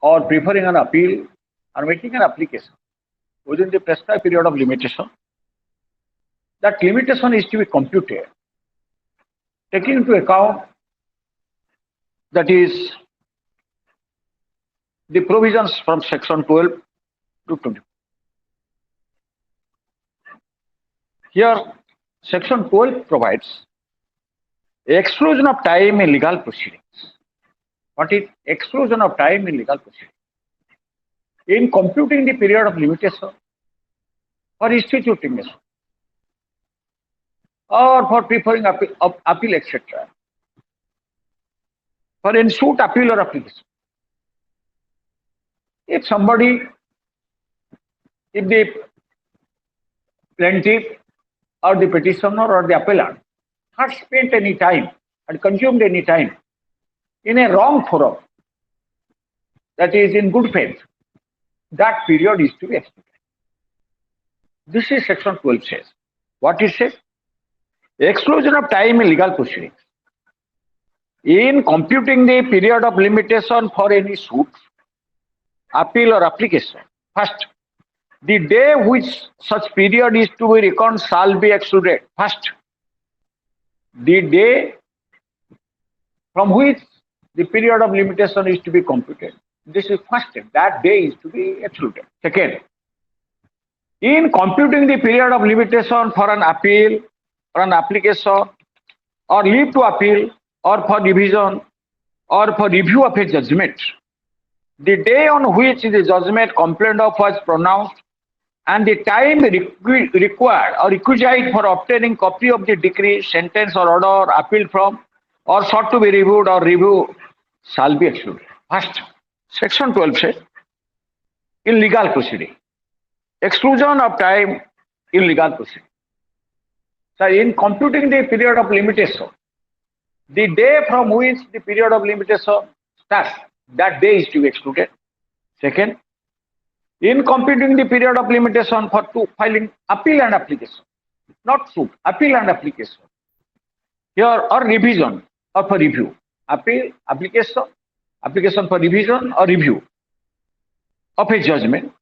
or preferring an appeal or making an application within the prescribed period of limitation, that limitation is to be computed, taking into account that is the provisions from section 12 to 20. Here, section 12 provides exclusion of time in legal proceedings. What is exclusion of time in legal proceedings? In computing the period of limitation for instituting a suit or for preferring appeal, etc. For ensued appeal or application. If the plaintiff or the petitioner or the appellant had spent any time, had consumed any time in a wrong forum, that is in good faith, that period is to be excluded. This is section 12 says. What it says? Exclusion of time in legal proceedings. In computing the period of limitation for any suit, appeal or application, first, the day which such period is to be reckoned shall be excluded. First, the day from which the period of limitation is to be computed. This is first step. That day is to be excluded. Second, in computing the period of limitation for an appeal or an application or leave to appeal or for revision or for review of a judgment, the day on which the judgment complained of was pronounced and the time required or requisite for obtaining copy of the decree, sentence or order appealed from or sought to be reviewed or review shall be excluded. First, section 12 says in legal proceeding, exclusion of time in legal proceeding. So in computing the period of limitation, the day from which the period of limitation starts, that day is to be excluded. Second, in computing the period of limitation for filing appeal and application, not suit, appeal and application, here or revision or for review, appeal, application for revision or review of a judgment,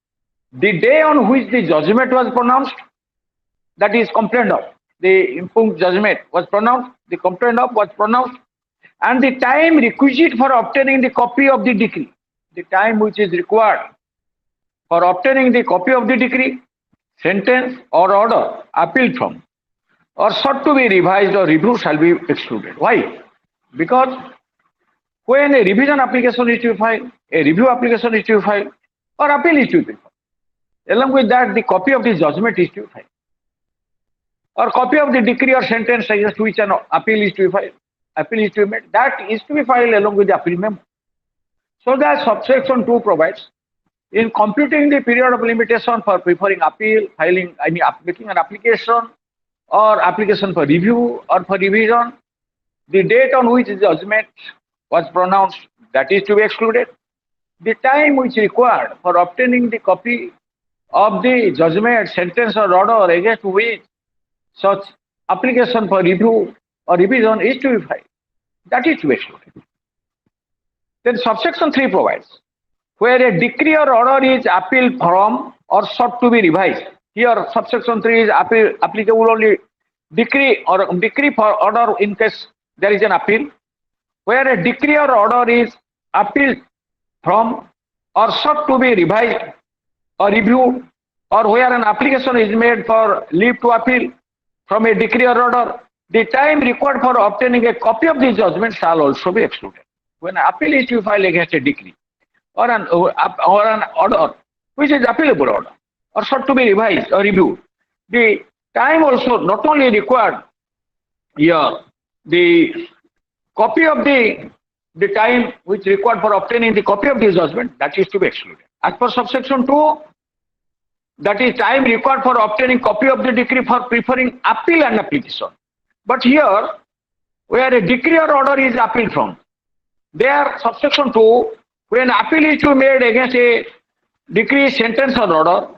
the day on which the judgment was pronounced, that is complained of, the impugned judgment was pronounced, the complaint of was pronounced, and the time requisite for obtaining the copy of the decree, the time which is required for obtaining the copy of the decree, sentence or order appealed from or sought to be revised or reviewed shall be excluded. Why? Because when a revision application is to be filed, a review application is to be filed, or appeal is to be filed, along with that the copy of the judgment is to be filed, or copy of the decree or sentence against which an appeal is to be filed, appeal is to be made, that is to be filed along with the appeal memo. So that subsection 2 provides, in computing the period of limitation for preferring appeal, filing, making an application or application for review or for revision, the date on which the judgment was pronounced, that is to be excluded. The time which required for obtaining the copy of the judgment, sentence or order against which such application for review or revision is to be filed, that is to be excluded. Then subsection 3 provides, where a decree or order is appealed from or sought to be revised. Here subsection 3 is applicable only decree for order in case there is an appeal. Where a decree or order is appealed from or sought to be revised or reviewed, or where an application is made for leave to appeal from a decree or order, the time required for obtaining a copy of the judgment shall also be excluded. When an appeal is to be filed against a decree or an order which is appealable order or sought to be revised or reviewed, the time also not only required here, the copy of the time which required for obtaining the copy of the judgment, that is to be excluded. As per subsection 2, that is time required for obtaining copy of the decree for preferring appeal and application. But here, where a decree or order is appealed from, there subsection 2, when appeal is to be made against a decree, sentence or order,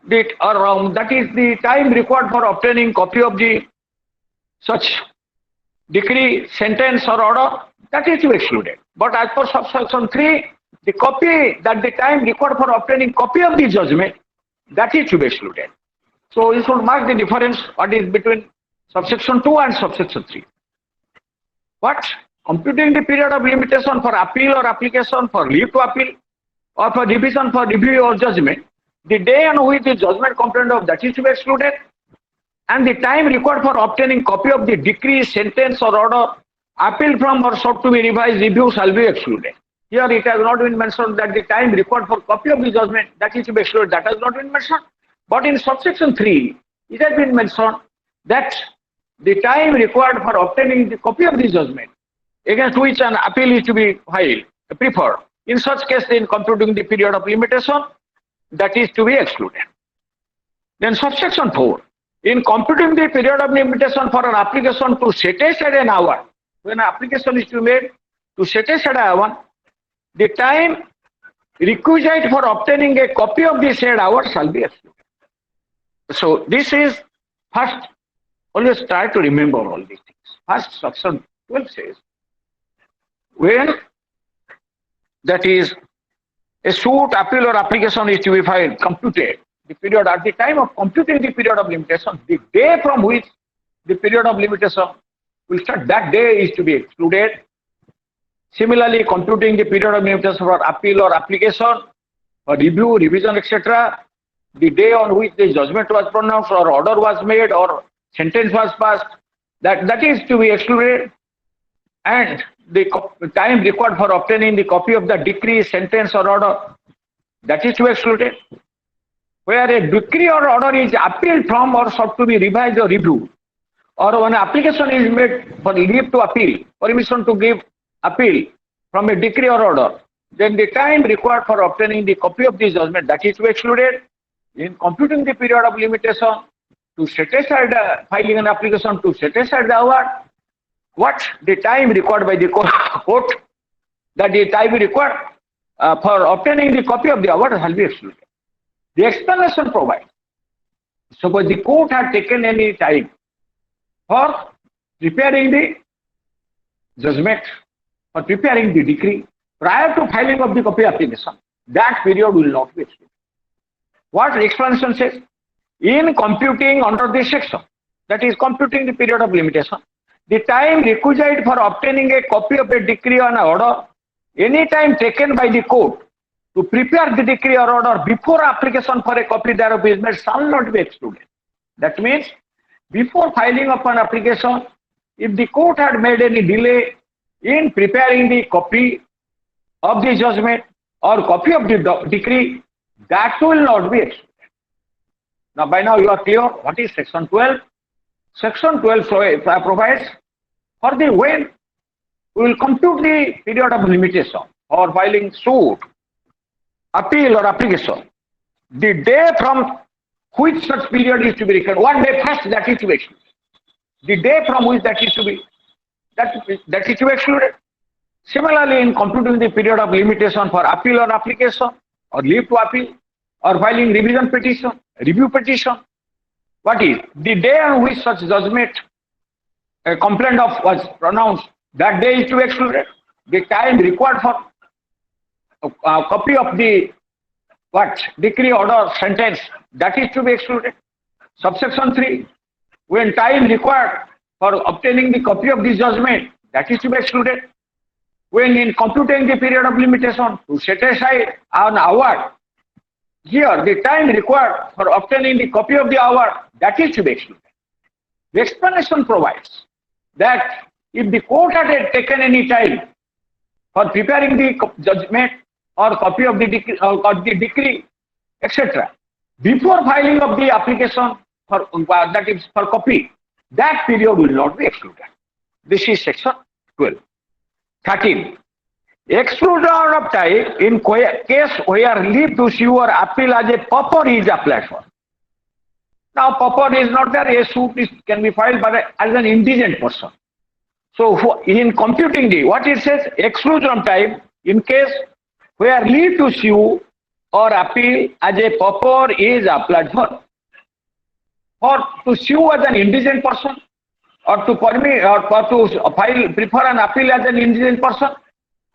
that is the time required for obtaining copy of the such decree, sentence or order, that is to be excluded. But as per subsection 3, the copy that the time required for obtaining copy of the judgment, that is to be excluded. So you should mark the difference what is between subsection 2 and subsection 3. What? Computing the period of limitation for appeal or application for leave to appeal or for revision for review or judgment, the day on which the judgment complained of that is to be excluded, and the time required for obtaining copy of the decree, sentence or order appealed from or sought to be revised, review shall be excluded. Here it has not been mentioned that the time required for copy of the judgment that is to be excluded, that has not been mentioned. But in subsection 3, it has been mentioned that the time required for obtaining the copy of the judgment against which an appeal is to be filed, preferred. In such case, in computing the period of limitation, that is to be excluded. Then subsection 4, in computing the period of limitation for an application to set aside an hour, when an application is to be made to set aside an hour, the time requisite for obtaining a copy of the said hour shall be excluded. So this is first, always try to remember all these things. First, section 12 says, when that is a suit, appeal or application is to be filed, computed, the period at the time of computing the period of limitation, the day from which the period of limitation will start, that day is to be excluded. Similarly, computing the period of limitation for appeal or application, for review, revision, etc., the day on which the judgment was pronounced or order was made or sentence was passed, that is to be excluded. And the time required for obtaining the copy of the decree, sentence or order, that is to be excluded. Where a decree or order is appealed from or sought to be revised or reviewed, or when application is made for leave to appeal, permission to give appeal from a decree or order, then the time required for obtaining the copy of the judgment, that is to be excluded. In computing the period of limitation to set aside filing an application to set aside the award, what the time required by the court, that the time required for obtaining the copy of the award shall be excluded. The explanation provides, suppose the court had taken any time for preparing the judgment, for preparing the decree prior to filing of the copy application, that period will not be excluded. What the explanation says? In computing under this section, that is computing the period of limitation, the time requisite for obtaining a copy of a decree or an order, any time taken by the court to prepare the decree or order before application for a copy thereof is made shall not be excluded. That means, before filing of an application, if the court had made any delay in preparing the copy of the judgment or copy of the decree, that will not be excluded. Now, by now you are clear what is section 12. Section 12 provides for the when we will compute the period of limitation or filing suit, appeal or application, the day from which such period is to be reckoned, one day first that is to be excluded. The day from which that is to be excluded. Similarly, in computing the period of limitation for appeal or application or leave to appeal or filing revision petition, review petition, what is the day on which such judgment a complaint of was pronounced, that day is to be excluded. The time required for a copy of the decree, order, sentence, that is to be excluded. Subsection 3, when time required for obtaining the copy of this judgment, that is to be excluded. When in computing the period of limitation to set aside an award, here the time required for obtaining the copy of the award, that is to be excluded. The explanation provides that if the court had taken any time for preparing the judgment or copy of the decree, etc., before filing of the application for that is for copy, that period will not be excluded. This is section 12. 13. Exclusion of time in case where leave to sue or appeal as a purport is applied for. Now, purport is not there. A suit can be filed by as an indigent person. So, in computing the what it says, exclusion of time in case where leave to sue or appeal as a purport is applied for. Or to sue as an indigent person, or to permit or to file prefer an appeal as an indigent person,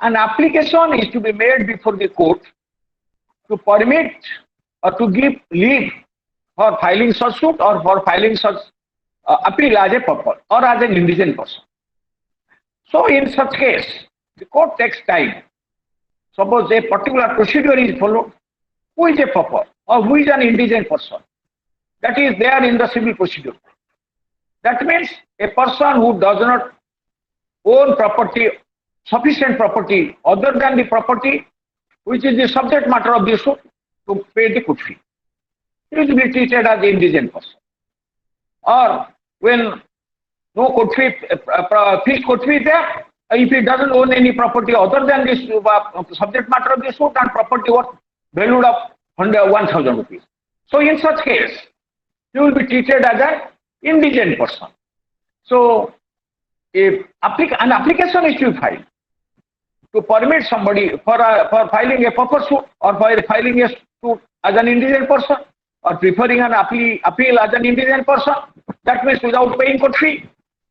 an application is to be made before the court to permit or to give leave for filing such suit or for filing such appeal as a purpose or as an indigent person. So in such case, the court takes time. Suppose a particular procedure is followed, who is a pauper or who is an indigent person? That is there in the civil procedure. That means a person who does not own property, sufficient property other than the property which is the subject matter of the suit to pay the court fee. He will be treated as an indigent person. Or when no court fee, fixed court fee is there, if he doesn't own any property other than this subject matter of the suit and property worth valued of 1,000 rupees. So in such case, he will be treated as an indigent person. So if an application is to be filed to permit somebody for filing a pauper suit or for filing a suit as an indigent person or preferring an appeal as an indigent person, that means without paying court fee.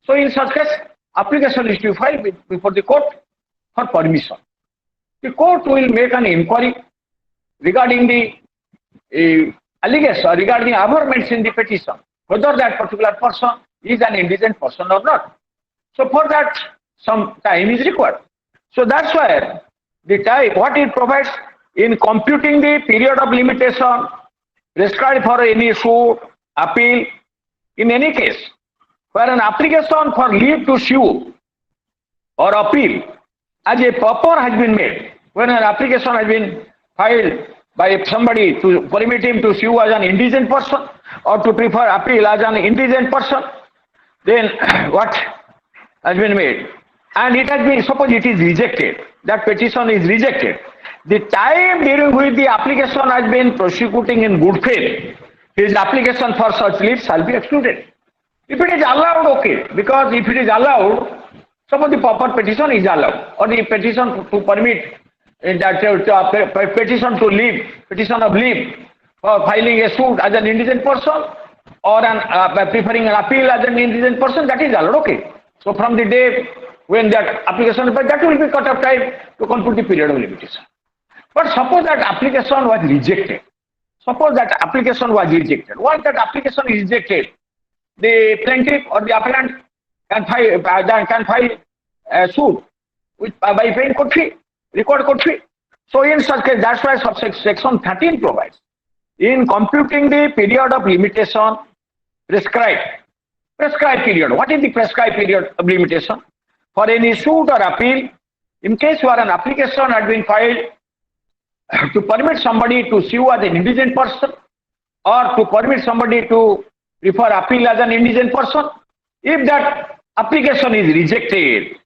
So in such case, application is to be filed before the court for permission. The court will make an inquiry regarding the allegation or regarding averments in the petition, whether that particular person is an indigent person or not. So for that, some time is required. So that's why the time, what it provides in computing the period of limitation prescribed for any suit, appeal, in any case, where an application for leave to sue or appeal as a pauper has been made, when an application has been filed by somebody to permit him to sue as an indigent person or to prefer appeal as an indigent person, then what has been made? And it has been, suppose it is rejected, that petition is rejected. The time during which the application has been prosecuting in good faith, his application for such leave shall be excluded. If it is allowed, okay, because if it is allowed, suppose the pauper petition is allowed, or the petition to permit that petition to leave, petition of leave for filing a suit as an indigent person or preferring an appeal as an indigent person, that is allowed, okay. So from the day when that application is, that will be cut off time to compute the period of limitation. But suppose that application was rejected. Suppose that application was rejected. Once that application is rejected, the plaintiff or the appellant can file a suit by paying court fee, record court fee. So in such case, that's why section 13 provides, in computing the period of limitation prescribed period. What is the prescribed period of limitation? For any suit or appeal, in case where an application had been filed to permit somebody to sue as an indigent person or to permit somebody to prefer appeal as an indigent person, if that application is rejected,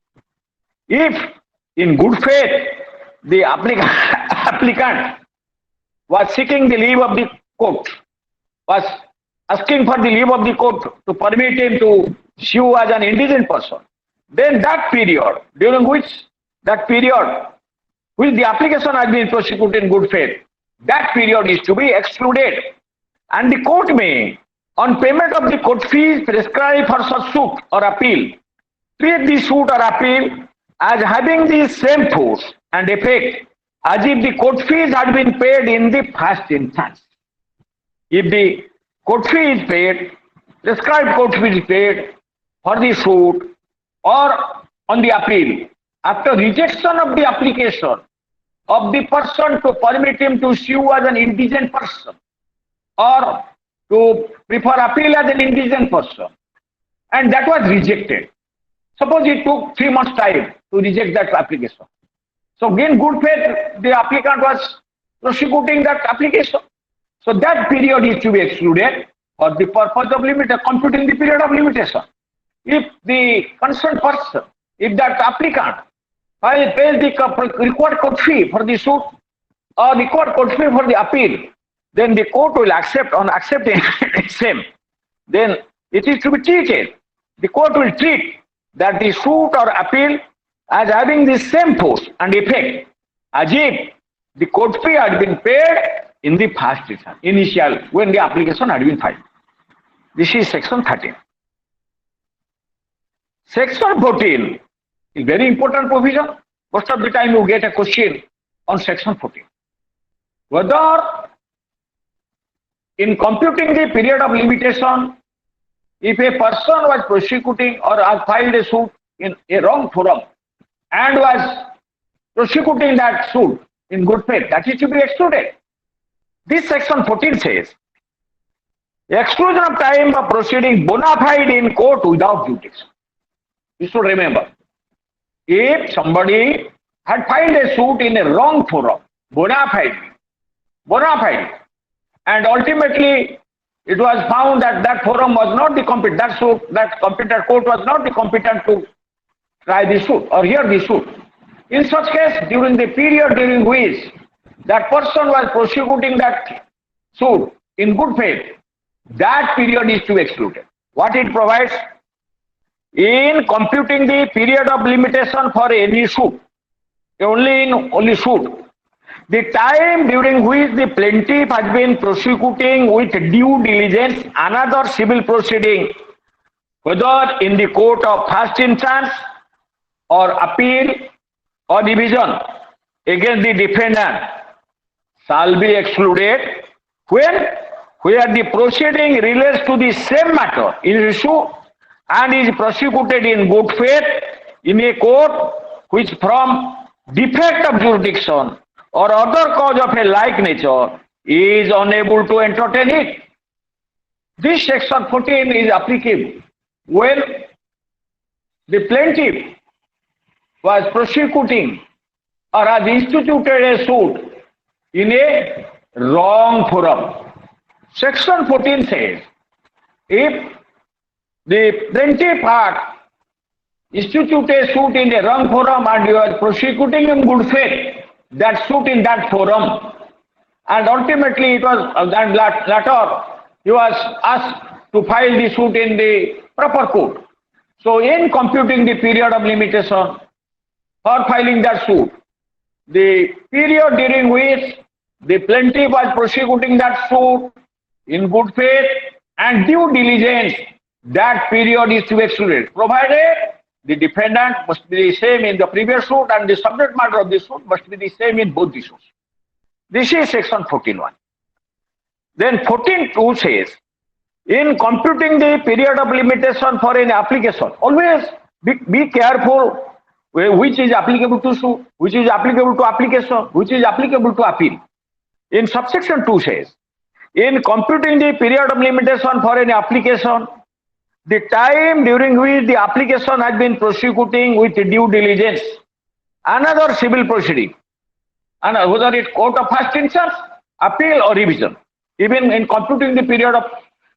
if in good faith the applicant was seeking the leave of the court, was asking for the leave of the court to permit him to sue as an indigent person, then that period, during which the application has been prosecuted in good faith, that period is to be excluded. And the court may, on payment of the court fees prescribed for such suit or appeal, treat the suit or appeal as having the same force and effect as if the court fees had been paid in the first instance. If the court fee is paid, prescribed court fee is paid for the suit or on the appeal, after rejection of the application of the person to permit him to sue as an indigent person or to prefer appeal as an indigent person, and that was rejected. Suppose it took 3 months' time to reject that application. So in good faith, the applicant was prosecuting that application. So that period is to be excluded for the purpose of computing the period of limitation. If the concerned person, if that applicant pays the required court fee for the suit or required court fee for the appeal, then the court will accept. On accepting same, then it is to be treated. The court will treat that the suit or appeal as having the same force and effect as if the court fee had been paid in the first initial when the application had been filed. This is section 13. Section 14 is very important provision, Most of the time you get a question on section 14. Whether in computing the period of limitation, if a person was prosecuting or has filed a suit in a wrong forum and was prosecuting that suit in good faith, that is to be excluded. This section 14 says, exclusion of time of proceeding bona fide in court without jurisdiction. You should remember, if somebody had filed a suit in a wrong forum, bona fide, and ultimately it was found that that forum was not the competent, that competent court was not the competent to try the suit or hear the suit. In such case, during the period during which that person was prosecuting that suit in good faith, that period is to be excluded. What it provides? In computing the period of limitation for any suit, only suit, the time during which the plaintiff has been prosecuting with due diligence another civil proceeding, whether in the court of first instance or appeal or division against the defendant, shall be excluded where the proceeding relates to the same matter is issue and is prosecuted in good faith in a court which from defect of jurisdiction or other cause of a like nature is unable to entertain it. This section 14 is applicable when the plaintiff was prosecuting or has instituted a suit in a wrong forum. Section 14 says, if the plaintiff had instituted a suit in a wrong forum and you are prosecuting in good faith that suit in that forum, and ultimately it was then later he was asked to file the suit in the proper court. So in computing the period of limitation for filing that suit, the period during which the plaintiff was prosecuting that suit in good faith and due diligence, that period is to be excluded, provided the defendant must be the same in the previous suit and the subject matter of the suit must be the same in both the suits. This is section 14.1. Then 14.2 says, in computing the period of limitation for an application, always be careful which is applicable to suit, which is applicable to application, which is applicable to appeal. In subsection 2 says, in computing the period of limitation for an application, the time during which the application has been prosecuting with due diligence another civil proceeding, and whether it court of first instance, appeal or revision, even in computing the period of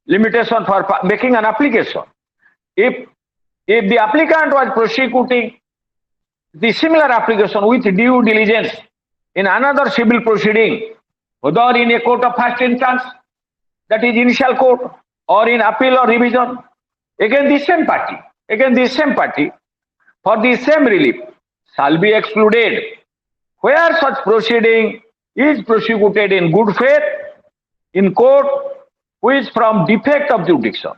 limitation for making an application, if the applicant was prosecuting the similar application with due diligence in another civil proceeding, whether in a court of first instance, that is initial court, or in appeal or revision, again the same party for the same relief shall be excluded where such proceeding is prosecuted in good faith in court which from defect of jurisdiction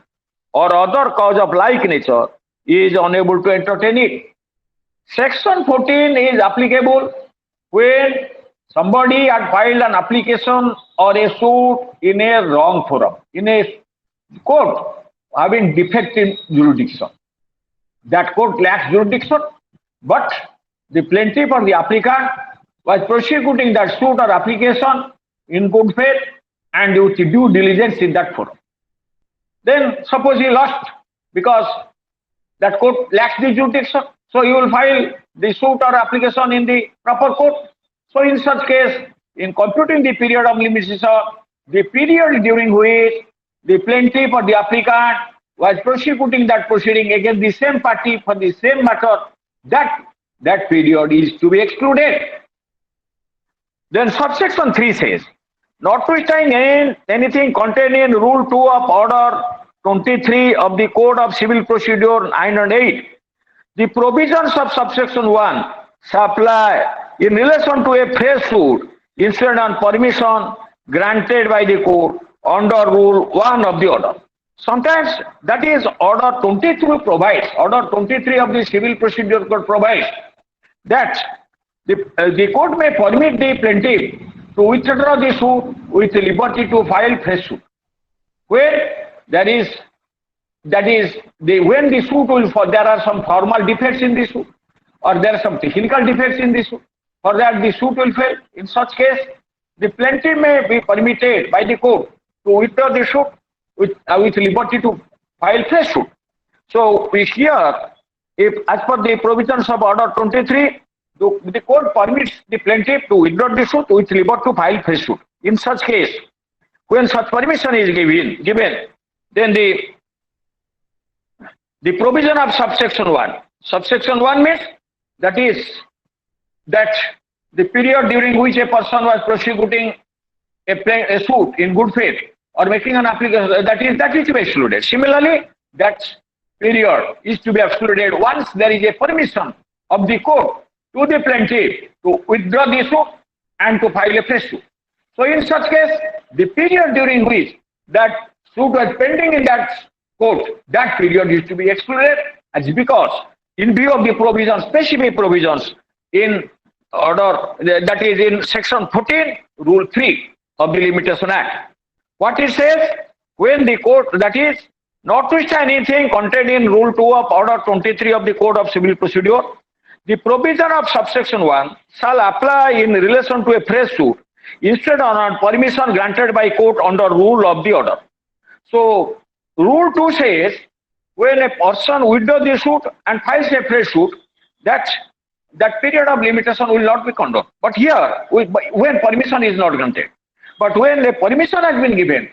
or other cause of like nature is unable to entertain it. Section 14 is applicable when somebody had filed an application or a suit in a wrong forum, in a court having defective jurisdiction. That court lacks jurisdiction, but the plaintiff or the applicant was prosecuting that suit or application in good faith and with due diligence in that forum. Then suppose he lost because that court lacks the jurisdiction, so he will file the suit or application in the proper court. So in such case, in computing the period of limitation, the period during which the plaintiff or the applicant was prosecuting that proceeding against the same party for the same matter, that period is to be excluded. Then subsection 3 says, notwithstanding anything contained in Rule 2 of Order 23 of the Code of Civil Procedure 9 and 8, the provisions of subsection 1 shall apply in relation to a fresh suit instead on permission granted by the court under Rule 1 of the order. Sometimes that is Order 23 provides, Order 23 of the Civil Procedure Code provides that The court may permit the plaintiff to withdraw the suit with liberty to file fresh suit. Where there is, that is, when the suit will, there are some formal defects in the suit, or there are some technical defects in the suit, for that the suit will fail. In such case, the plaintiff may be permitted by the court to withdraw the suit with liberty to file fresh suit. So we here, if as per the provisions of Order 23, the court permits the plaintiff to withdraw the suit with liberty to file fresh suit. In such case, when such permission is given, then the provision of subsection 1. Subsection 1 means that the period during which a person was prosecuting a suit in good faith or making an application, that is to be excluded. Similarly, that period is to be excluded once there is a permission of the court to the plaintiff to withdraw the suit and to file a fresh suit. So in such case, the period during which that suit was pending in that court, that period is to be excluded, as because in view of the provisions, specific provisions in order, that is in section 14, rule 3 of the Limitation Act. What it says, when the court, that is, notwithstanding anything contained in rule 2 of order 23 of the Code of Civil Procedure, the provision of subsection 1 shall apply in relation to a fresh suit instead on permission granted by court under rule of the order. So rule 2 says, when a person withdraws the suit and files a fresh suit, that period of limitation will not be condoned. But here, when permission is not granted, but when the permission has been given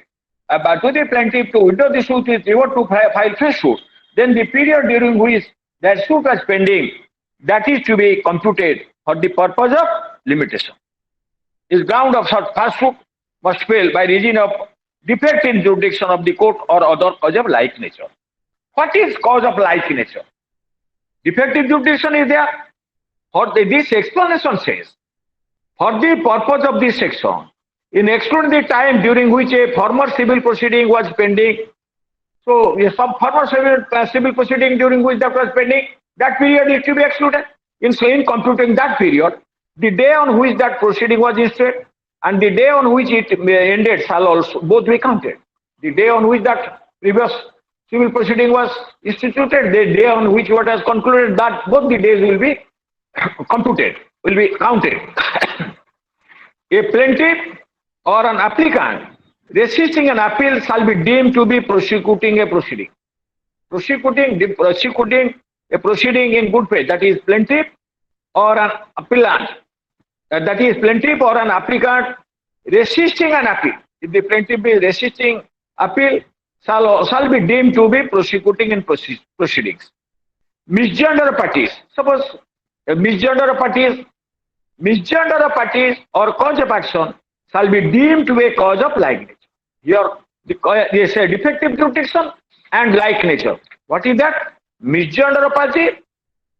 to the plaintiff to withdraw the suit with regard to file fresh suit, then the period during which that suit was pending, that is to be computed for the purpose of limitation. Is ground of such first suit must fail by reason of defect in jurisdiction of the court or other cause of like nature. What is cause of like nature? Defective jurisdiction is there. For this explanation says, for the purpose of this section, in excluding the time during which a former civil proceeding was pending, so some former civil proceeding during which that was pending, that period is to be excluded. In computing that period, the day on which that proceeding was initiated and the day on which it ended shall also both be counted. The day on which that previous civil proceeding was instituted, the day on which what has concluded, that both the days will be computed, will be counted. A plaintiff or an applicant resisting an appeal shall be deemed to be prosecuting a proceeding. Prosecuting a proceeding in good faith, that is plaintiff or an appellant, that is plaintiff or an applicant resisting an appeal. If the plaintiff is resisting appeal, shall be deemed to be prosecuting in proceedings. Misgender parties, suppose misgender parties or cause of action shall be deemed to be a cause of like nature. Here, they say defective jurisdiction and like nature. What is that? Misgender party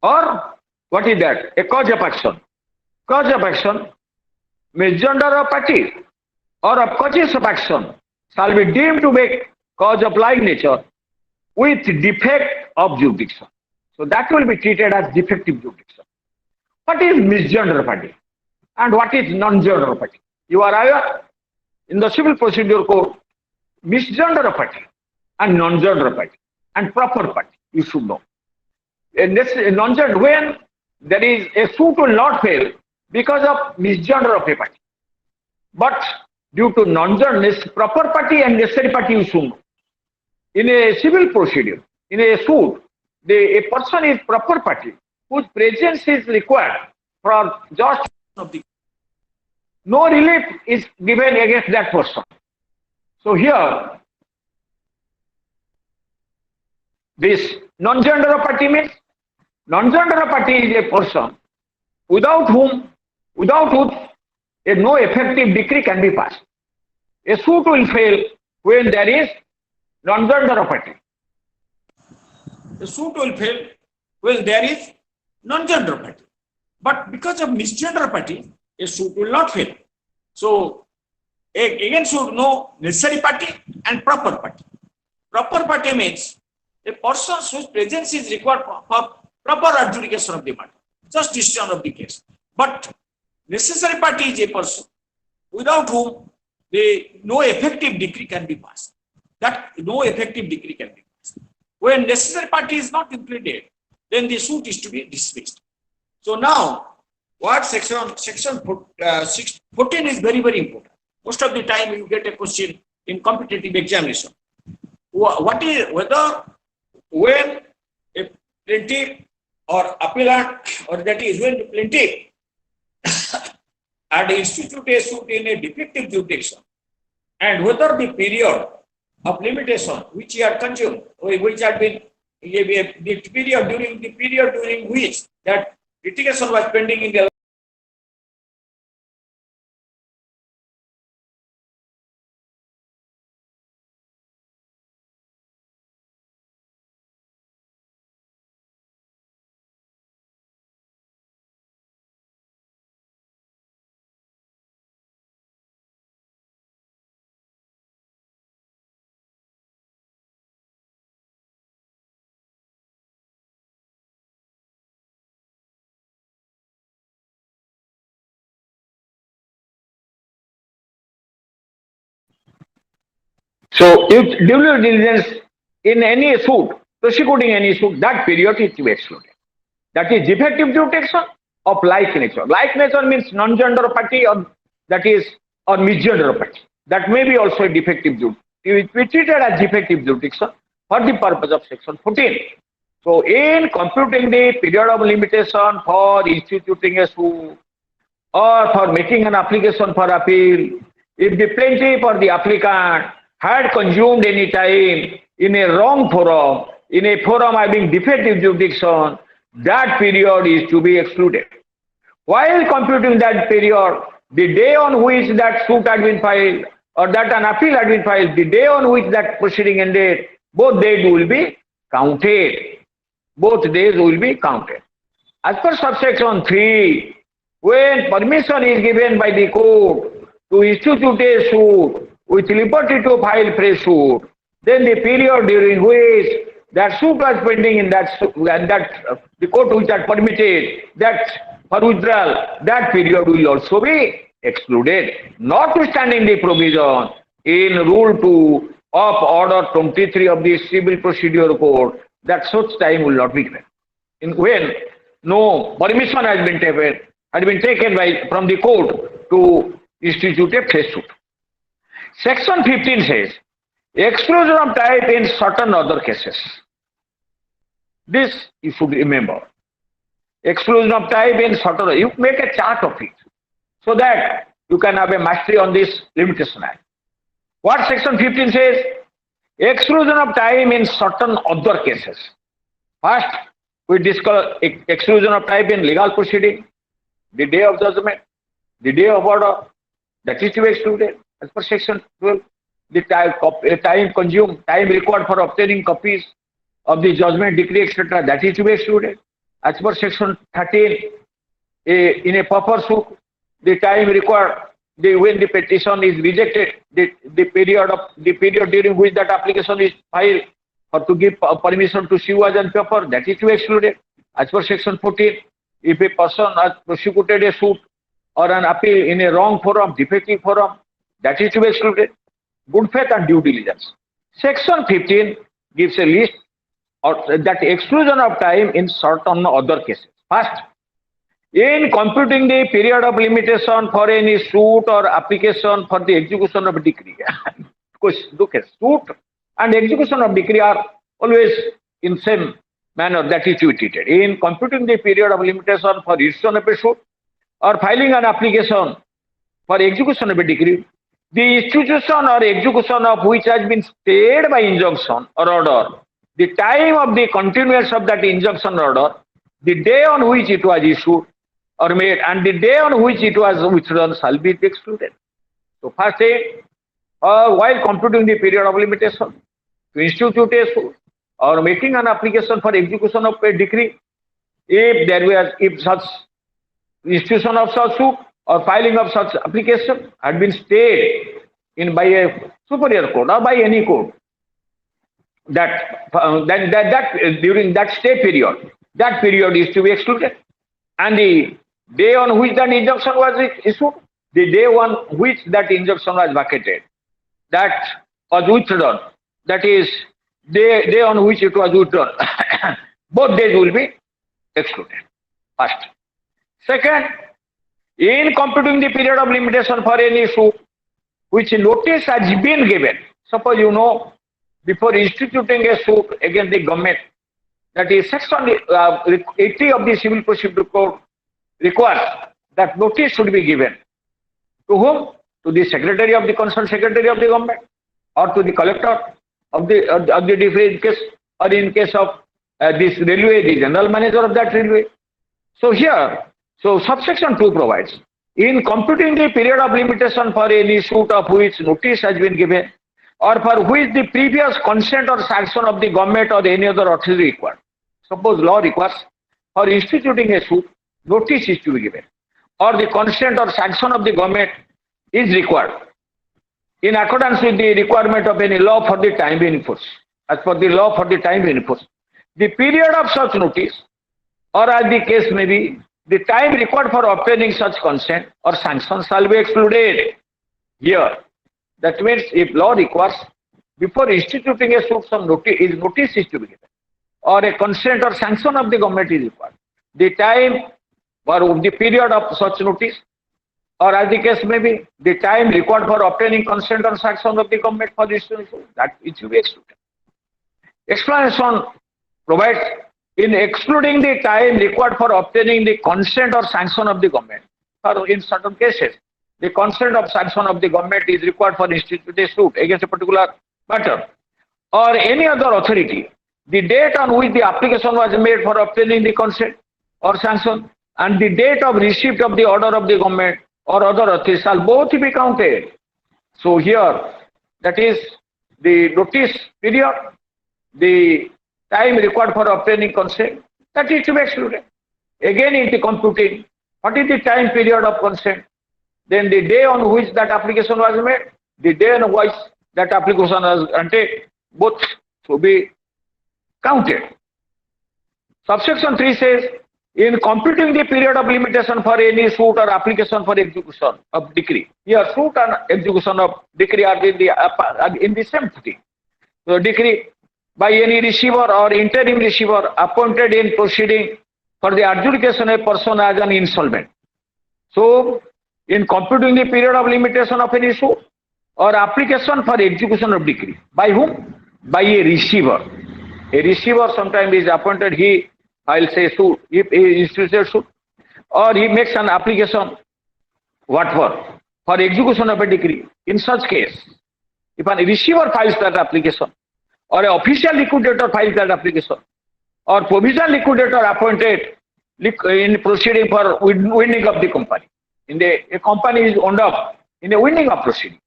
or what is that? A cause of action. Cause of action, misgender party or a causes of action shall be deemed to be cause of like nature with defect of jurisdiction. So that will be treated as defective jurisdiction. What is misgender party and what is non-gender party? You are aware, in the Civil Procedure Code, misgender party and non-gender party and proper party, you should know. And this non-gender, when there is a suit will not fail because of misgender of a party. But due to non-gender, proper party and necessary party, you should know. In a civil procedure, in a suit, a person is proper party whose presence is required for just of the. No relief is given against that person. So here, this non-gender party means non-gender party is a person without whom no effective decree can be passed. A suit will fail when there is non-gender party. A suit will fail when there is non-gender party. But because of misgender party, a suit will not fail. So again should know necessary party and proper party. Proper party means a person whose presence is required for proper adjudication of the matter, just decision of the case. But necessary party is a person without whom no effective decree can be passed. That no effective decree can be passed. When necessary party is not included, then the suit is to be dismissed. So now, what section 14 is very, very important. Most of the time you get a question in competitive examination. What is whether when a plaintiff or appellant, or that is when the plaintiff and institute a suit in a defective jurisdiction, and whether the period of limitation which he had consumed, which had been the period during which that litigation was pending in the So, if due diligence in any suit, prosecuting any suit, that period is to be excluded. That is defective jurisdiction of like nature. Like nature means non-gender party, or that is, or misgender party. That may be also a defective jurisdiction. It will be treated as defective jurisdiction for the purpose of section 14. So, in computing the period of limitation for instituting a suit or for making an application for appeal, if the plaintiff or the applicant had consumed any time in a wrong forum, in a forum having defective jurisdiction, that period is to be excluded. While computing that period, the day on which that suit had been filed or that an appeal had been filed, the day on which that proceeding ended, both days will be counted. Both days will be counted. As per subsection 3, when permission is given by the court to institute a suit with liberty to file fresh suit, then the period during which that suit was pending in that the court which had permitted that for withdrawal, that period will also be excluded, notwithstanding the provision in Rule 2 of Order 23 of the Civil Procedure Code that such time will not be given. When no permission has been taken from the court to institute a fresh suit. Section 15 says, exclusion of type in certain other cases. This you should remember. Exclusion of type in certain, you make a chart of it so that you can have a mastery on this limitation act. What section 15 says? Exclusion of time in certain other cases. First, we discuss exclusion of time in legal proceeding, the day of judgment, the day of order, that is to be excluded. As per section 12, the time consumed, time required for obtaining copies of the judgment, decree, etc., that is to be excluded. As per section 13, in a proper suit, the time required when the petition is rejected, the period during which that application is filed, or to give permission to sue as on paper, that is to be excluded. As per section 14, if a person has prosecuted a suit or an appeal in a wrong forum, defective forum, that is to be excluded. Good faith and due diligence. Section 15 gives a list of that exclusion of time in certain other cases. First, in computing the period of limitation for any suit or application for the execution of a decree. Look at suit and execution of decree are always in same manner that is to be treated. In computing the period of limitation for institution of a suit or filing an application for execution of a decree, the institution or execution of which has been stayed by injunction or order, the time of the continuance of that injunction order, the day on which it was issued or made, and the day on which it was withdrawn shall be excluded. So first say, while computing the period of limitation to institute a suit or making an application for execution of a decree, if such institution of such suit or filing of such application had been stayed in by a superior court or by any court, that during that stay period, that period is to be excluded, and the day on which that injunction was issued, the day on which that injunction was vacated, that was withdrawn, that is, day on which it was withdrawn. Both days will be excluded. First. Second, in computing the period of limitation for any suit which notice has been given, suppose you know, before instituting a suit against the government, that is section 80 of the Civil Procedure Code requires that notice should be given. To whom? To the secretary of the concerned secretary of the government, or to the collector of the different case, or in case of this railway, the general manager of that railway. So here, subsection 2 provides, in computing the period of limitation for any suit of which notice has been given, or for which the previous consent or sanction of the government or any other authority required. Suppose law requires for instituting a suit, notice is to be given, or the consent or sanction of the government is required in accordance with the requirement of any law for the time being enforced. As per the law for the time being enforced, the period of such notice, or as the case may be, the time required for obtaining such consent or sanction shall be excluded. Here, that means if law requires, before instituting a suit, some notice is to be given, or a consent or sanction of the government is required, the time or the period of such notice, or as the case may be, the time required for obtaining consent or sanction of the government for this, that it will be excluded. Explanation provides, in excluding the time required for obtaining the consent or sanction of the government, or in certain cases, the consent or sanction of the government is required for instituting a suit against a particular matter, or any other authority, the date on which the application was made for obtaining the consent or sanction, and the date of receipt of the order of the government or other authority shall both be counted. So here, that is the notice period, the time required for obtaining consent, that is to be excluded. Again, in the computing, what is the time period of consent? Then the day on which that application was made, the day on which that application was undertaken, both to be counted. Subsection 3 says, in computing the period of limitation for any suit or application for execution of decree. Here, suit and execution of decree are in the same thing. So, decree by any receiver or interim receiver appointed in proceeding for the adjudication of a person as an insolvent. So, in computing the period of limitation of any suit or application for execution of decree, by whom? By a receiver. A receiver sometimes is appointed, he files a suit, if he institutes a suit, or he makes an application, whatever, for execution of a decree. In such case, if a receiver files that application, or an official liquidator files that application, or provisional liquidator appointed in proceeding for winding up the company. A company is owned up in a winding up proceeding.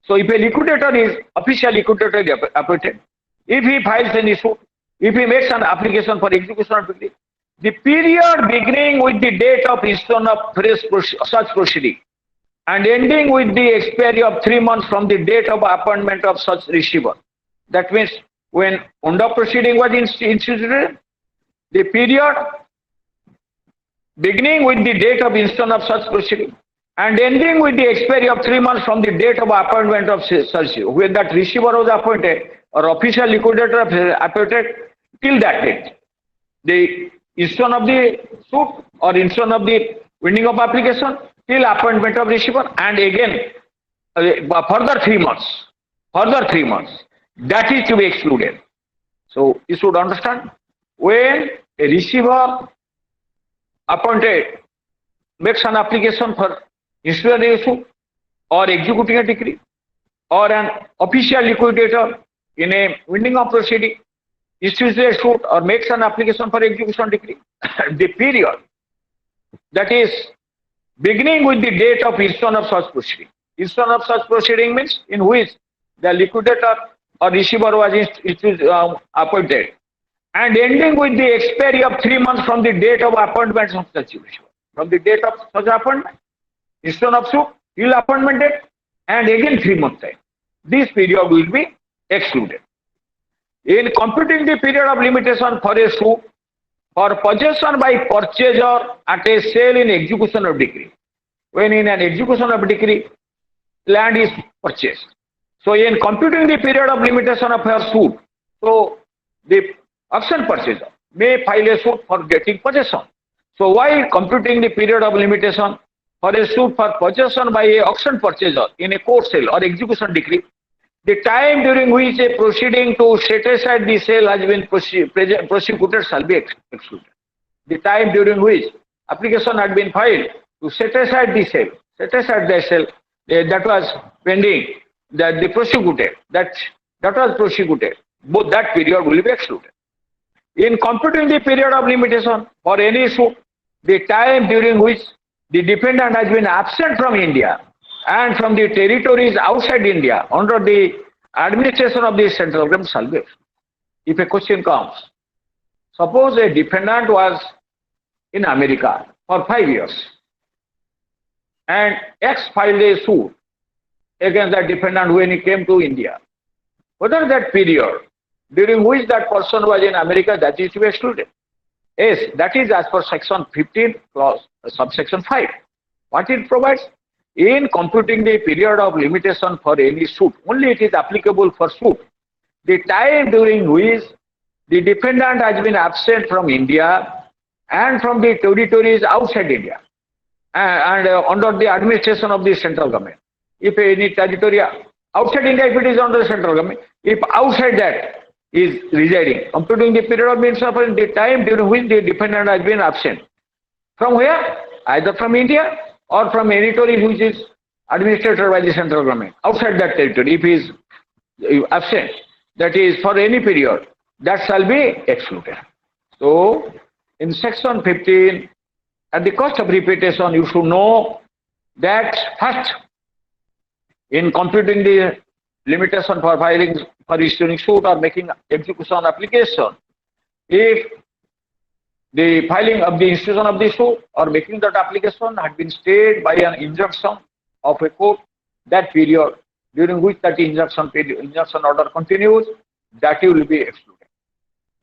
So if a liquidator is, official liquidator is appointed, if he files any suit, if he makes an application for execution of decree, the period beginning with the date of institution of such proceeding and ending with the expiry of 3 months from the date of appointment of such receiver. That means when under proceeding was instituted, the period beginning with the date of institution of such proceeding and ending with the expiry of 3 months from the date of appointment of such, when that receiver was appointed or official liquidator appointed, till that date, the institution of the suit or institution of the winding up application till appointment of receiver, and again further 3 months, that is to be excluded. So you should understand, when a receiver appointed makes an application for instituting a suit or executing a decree, or an official liquidator in a winding up proceeding institutes a suit or makes an application for execution decree, the period that is beginning with the date of institution of such proceeding. Institution of such proceeding means in which the liquidator or receiver was appointed, and ending with the expiry of 3 months from the date of appointment of such receiver. From the date of such appointment, institution of suit till appointment date, and again 3 months time. This period will be excluded. In computing the period of limitation for a suit for possession by purchaser at a sale in execution of decree. When in an execution of decree, land is purchased. So in computing the period of limitation of her suit, so the auction purchaser may file a suit for getting possession. So while computing the period of limitation for a suit for possession by a auction purchaser in a court sale or execution decree, the time during which a proceeding to set aside the sale has been prosecuted shall be excluded. The time during which application had been filed to set aside the sale, that was pending, that the prosecuted, that was prosecuted, both that period will be excluded. In computing the period of limitation for any suit, the time during which the defendant has been absent from India and from the territories outside India under the administration of the central government shall be excluded. If a question comes, suppose a defendant was in America for 5 years and X filed a suit against that defendant when he came to India, whether that period during which that person was in America, that is to be excluded. Yes, that is as per section 15 clause subsection 5. What it provides? In computing the period of limitation for any suit, only it is applicable for suit. The time during which the defendant has been absent from India and from the territories outside India and under the administration of the central government. If any territory outside India, if it is under the central government, if outside that is residing, computing the period of limitation for the time during which the defendant has been absent. From where? Either from India or from any territory which is administered by the central government. Outside that territory, if he is absent, that is for any period, that shall be excluded. So, in section 15, at the cost of repetition, you should know that first, in computing the limitation for filing, for issuing suit or making execution application, if the filing of the institution of the suit or making that application had been stayed by an injunction of a court, that period during which that injunction order continues, that will be excluded.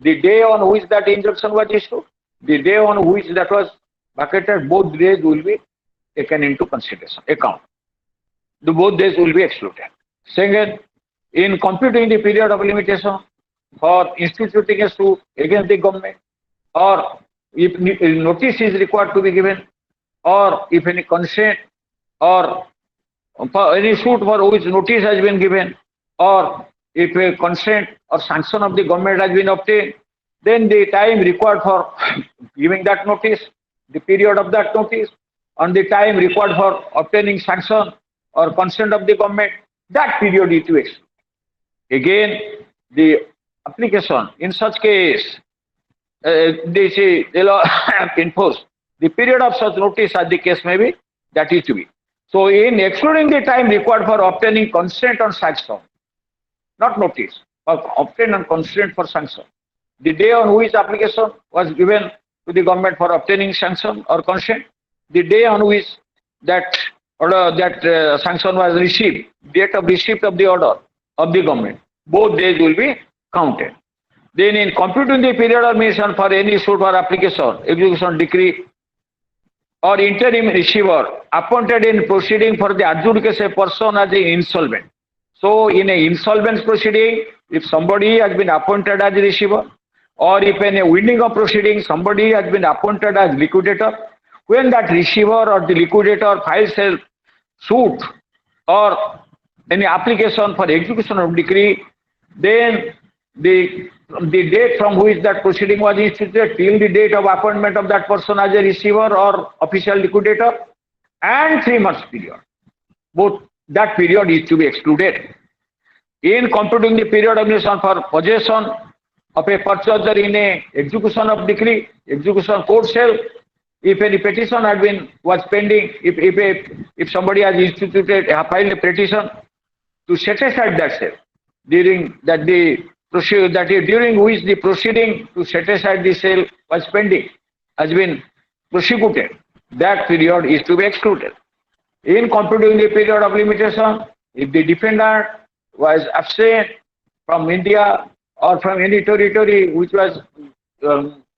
The day on which that injunction was issued, the day on which that was vacated, both days will be taken into consideration, account. The both days will be excluded. Second, in computing the period of limitation for instituting a suit against the government, or if notice is required to be given, or if any consent, or for any suit for which notice has been given, or if a consent or sanction of the government has been obtained, then the time required for giving that notice, the period of that notice, and the time required for obtaining sanction or consent of the government, that period is to exclude. Again, the application in such case, the law enforced the period of such notice as the case may be, that is to be. So, in excluding the time required for obtaining consent or sanction, not notice, but obtain and consent for sanction, the day on which application was given to the government for obtaining sanction or consent, the day on which that order, sanction was received, date of receipt of the order of the government, both days will be counted. Then in computing the period of limitation for any suit or application, execution decree, or interim receiver appointed in proceeding for the adjudication person as an insolvent. So in a insolvency proceeding, if somebody has been appointed as a receiver, or if in a winding of proceeding somebody has been appointed as liquidator, when that receiver or the liquidator files a suit or any application for execution of decree, then the date from which that proceeding was instituted till the date of appointment of that person as a receiver or official liquidator, and 3 months period, both that period is to be excluded. In computing the period of limitation for possession of a purchaser in a execution of decree, execution court sale, if any petition had been was pending, if somebody has instituted filed a petition to set aside that sale during that during which the proceeding to set aside the sale was pending has been prosecuted, that period is to be excluded. In computing the period of limitation, if the defendant was absent from India or from any territory which was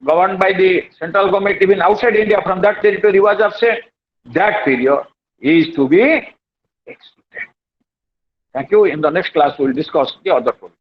governed by the central government even outside India from that territory was absent, that period is to be excluded. Thank you. In the next class, we will discuss the other point.